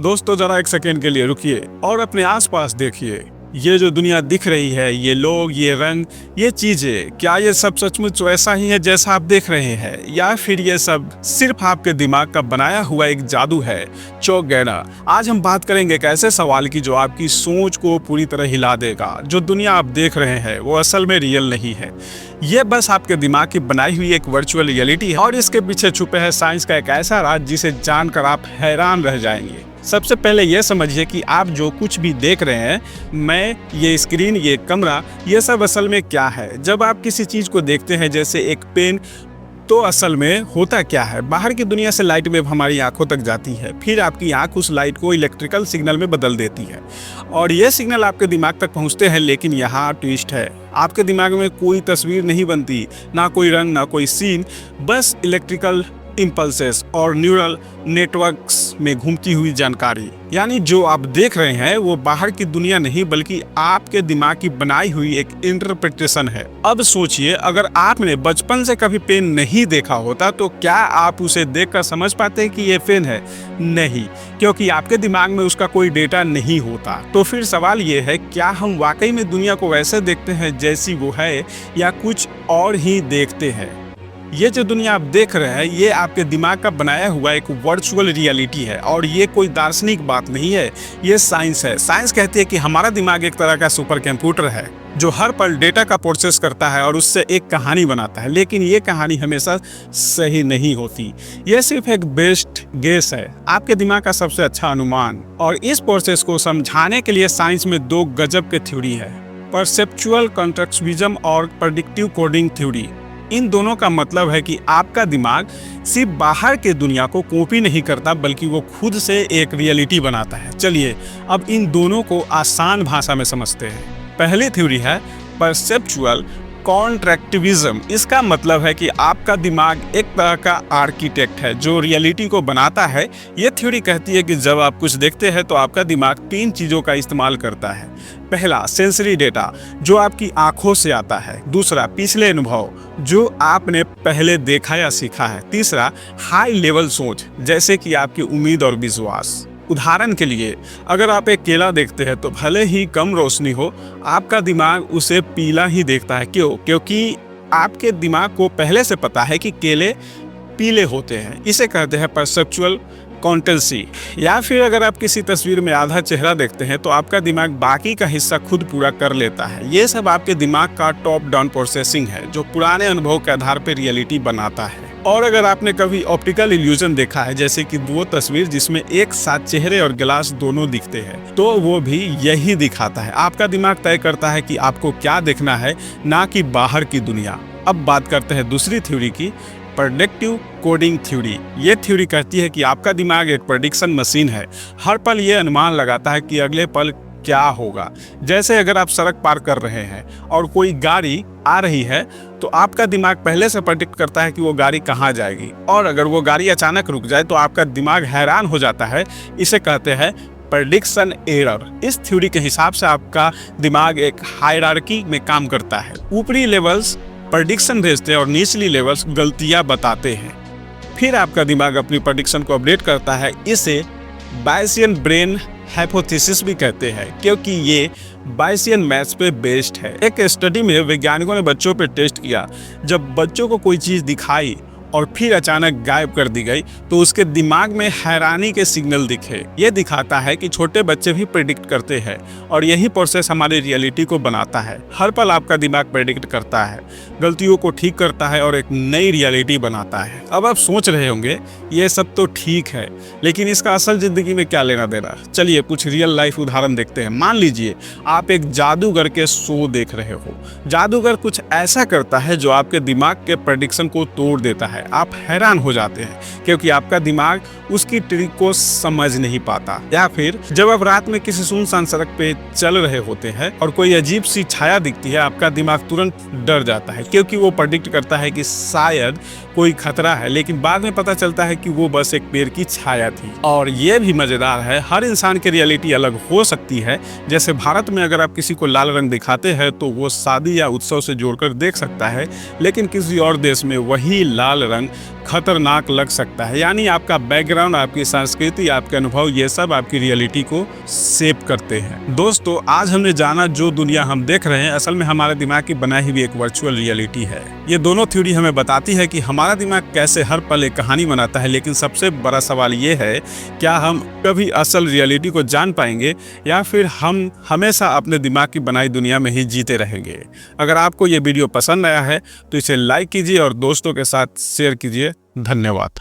दोस्तों जरा एक सेकेंड के लिए रुकिए और अपने आसपास देखिए। ये जो दुनिया दिख रही है, ये लोग, ये रंग, ये चीजें, क्या ये सब सचमुच वैसा ही है जैसा आप देख रहे हैं, या फिर ये सब सिर्फ आपके दिमाग का बनाया हुआ एक जादू है? चौंक गए ना? आज हम बात करेंगे एक ऐसे सवाल की जो आपकी सोच को पूरी तरह हिला देगा। जो दुनिया आप देख रहे हैं वो असल में रियल नहीं है, ये बस आपके दिमाग की बनाई हुई एक वर्चुअल रियलिटी है, और इसके पीछे छुपे है साइंस का एक ऐसा राज जिसे जानकर आप हैरान रह जाएंगे। सबसे पहले ये समझिए कि आप जो कुछ भी देख रहे हैं, मैं, ये स्क्रीन, ये कमरा, ये सब असल में क्या है। जब आप किसी चीज को देखते हैं जैसे एक पेन, तो असल में होता क्या है? बाहर की दुनिया से लाइट वेव हमारी आंखों तक जाती है, फिर आपकी आंख उस लाइट को इलेक्ट्रिकल सिग्नल में बदल देती है और ये सिग्नल आपके दिमाग तक पहुंचते हैं। लेकिन यहाँ ट्विस्ट है, आपके दिमाग में कोई तस्वीर नहीं बनती, ना कोई रंग, ना कोई सीन, बस इलेक्ट्रिकल इम्पल्सेस और न्यूरल नेटवर्क्स में घूमती हुई जानकारी। यानी जो आप देख रहे हैं वो बाहर की दुनिया नहीं बल्कि आपके दिमाग की बनाई हुई एक इंटरप्रिटेशन है। अब सोचिए, अगर आपने बचपन से कभी पेन नहीं देखा होता तो क्या आप उसे देखकर समझ पाते कि ये पेन है? नहीं, क्योंकि आपके दिमाग में उसका कोई डेटा नहीं होता। तो फिर सवाल ये है, क्या हम वाकई में दुनिया को वैसे देखते हैं जैसी वो है, या कुछ और ही देखते हैं? ये जो दुनिया आप देख रहे हैं ये आपके दिमाग का बनाया हुआ एक वर्चुअल रियलिटी है, और ये कोई दार्शनिक बात नहीं है, ये साइंस है। साइंस कहती है कि हमारा दिमाग एक तरह का सुपर कंप्यूटर है जो हर पल डेटा का प्रोसेस करता है और उससे एक कहानी बनाता है। लेकिन ये कहानी हमेशा सही नहीं होती, ये सिर्फ एक बेस्ट गेस है, आपके दिमाग का सबसे अच्छा अनुमान। और इस प्रोसेस को समझाने के लिए साइंस में दो गजब के थ्योरी है, परसेप्चुअल कॉन्ट्रैक्टिविज्म और प्रेडिक्टिव कोडिंग थ्योरी। इन दोनों का मतलब है कि आपका दिमाग सिर्फ बाहर के दुनिया को कॉपी नहीं करता बल्कि वो खुद से एक रियलिटी बनाता है। चलिए अब इन दोनों को आसान भाषा में समझते हैं। पहली थ्योरी है परसेप्चुअल कॉन्ट्रैक्टिविज्म। इसका मतलब है कि आपका दिमाग एक तरह का आर्किटेक्ट है जो रियलिटी को बनाता है। ये थ्योरी कहती है कि जब आप कुछ देखते हैं तो आपका दिमाग तीन चीज़ों का इस्तेमाल करता है। पहला, सेंसरी डेटा जो आपकी आंखों से आता है। दूसरा, पिछले अनुभव जो आपने पहले देखा या सीखा है। तीसरा, हाई लेवल सोच जैसे कि आपकी उम्मीद और विश्वास। उदाहरण के लिए, अगर आप एक केला देखते हैं तो भले ही कम रोशनी हो, आपका दिमाग उसे पीला ही देखता है। क्यों? क्योंकि आपके दिमाग को पहले से पता है कि केले पीले होते हैं। इसे कहते हैं परसेप्चुअल कॉन्टेंसी। या फिर अगर आप किसी तस्वीर में आधा चेहरा देखते हैं तो आपका दिमाग बाकी का हिस्सा खुद पूरा कर लेता है। ये सब आपके दिमाग का टॉप डाउन प्रोसेसिंग है जो पुराने अनुभव के आधार पर रियलिटी बनाता है। और अगर आपने कभी ऑप्टिकल इल्यूजन देखा है, जैसे कि दो तस्वीर जिसमें एक साथ चेहरे और गिलास दोनों दिखते हैं, तो वो भी यही दिखाता है। आपका दिमाग तय करता है कि आपको क्या देखना है, ना कि बाहर की दुनिया। अब बात करते हैं दूसरी थ्योरी की, प्रेडिक्टिव कोडिंग थ्योरी। ये थ्योरी कहती है कि आपका दिमाग एक प्रेडिक्शन मशीन है, हर पल ये अनुमान लगाता है कि अगले पल क्या होगा। जैसे अगर आप सड़क पार कर रहे हैं और कोई गाड़ी आ रही है तो आपका दिमाग पहले से प्रेडिक्ट करता है कि वो गाड़ी कहाँ जाएगी, और अगर वो गाड़ी अचानक रुक जाए तो आपका दिमाग हैरान हो जाता है। इसे कहते हैं प्रेडिक्शन एरर। इस थ्योरी के हिसाब से आपका दिमाग एक हायरार्की में काम करता है। ऊपरी लेवल्स प्रेडिक्शन भेजते हैं और निचली लेवल्स गलतियां बताते हैं। फिर आपका दिमाग अपनी प्रेडिक्शन को अपडेट करता है। इसे बायसियन ब्रेन हाइपोथेसिस भी कहते हैं, क्योंकि ये बायसियन मैथ्स पे बेस्ड है। एक स्टडी में वैज्ञानिकों ने बच्चों पे टेस्ट किया। जब बच्चों को कोई चीज़ दिखाई और फिर अचानक गायब कर दी गई तो उसके दिमाग में हैरानी के सिग्नल दिखे। ये दिखाता है कि छोटे बच्चे भी प्रेडिक्ट करते हैं, और यही प्रोसेस हमारी रियलिटी को बनाता है। हर पल आपका दिमाग प्रेडिक्ट करता है, गलतियों को ठीक करता है और एक नई रियलिटी बनाता है। अब आप सोच रहे होंगे ये सब तो ठीक है, लेकिन इसका असल जिंदगी में क्या लेना देना? चलिए कुछ रियल लाइफ उदाहरण देखते हैं। मान लीजिए आप एक जादूगर के शो देख रहे हो। जादूगर कुछ ऐसा करता है जो आपके दिमाग के प्रेडिक्शन को तोड़ देता है। आप हैरान हो जाते हैं क्योंकि आपका दिमाग उसकी ट्रिक को समझ नहीं पाता। या फिर जब आप रात में किसी सुनसान सड़क पे चल रहे होते हैं और कोई अजीब सी छाया दिखती है, आपका दिमाग तुरंत डर जाता है क्योंकि वो प्रेडिक्ट करता है कि शायद कोई खतरा है, लेकिन बाद में पता चलता है कि वो बस एक पेड़ की छाया थी। और ये भी मजेदार है, हर इंसान की रियलिटी अलग हो सकती है। जैसे भारत में अगर आप किसी को लाल रंग दिखाते हैं तो वो शादी या उत्सव से जोड़कर देख सकता है, लेकिन किसी और देश में वही लाल रंग खतरनाक लग सकता है। यानी आपका बैकग्राउंड बैकग्राउंड, आपकी संस्कृति, आपके अनुभव, ये सब आपकी रियलिटी को शेप करते हैं। दोस्तों, आज हमने जाना जो दुनिया हम देख रहे हैं असल में हमारे दिमाग की बनाई हुई एक वर्चुअल रियलिटी है। ये दोनों थ्योरी हमें बताती है कि हमारा दिमाग कैसे हर पल एक कहानी बनाता है, लेकिन सबसे बड़ा सवाल ये है, क्या हम कभी असल रियलिटी को जान पाएंगे या फिर हम हमेशा अपने दिमाग की बनाई दुनिया में ही जीते रहेंगे। अगर आपको ये वीडियो पसंद आया है तो इसे लाइक कीजिए और दोस्तों के साथ शेयर कीजिए। धन्यवाद।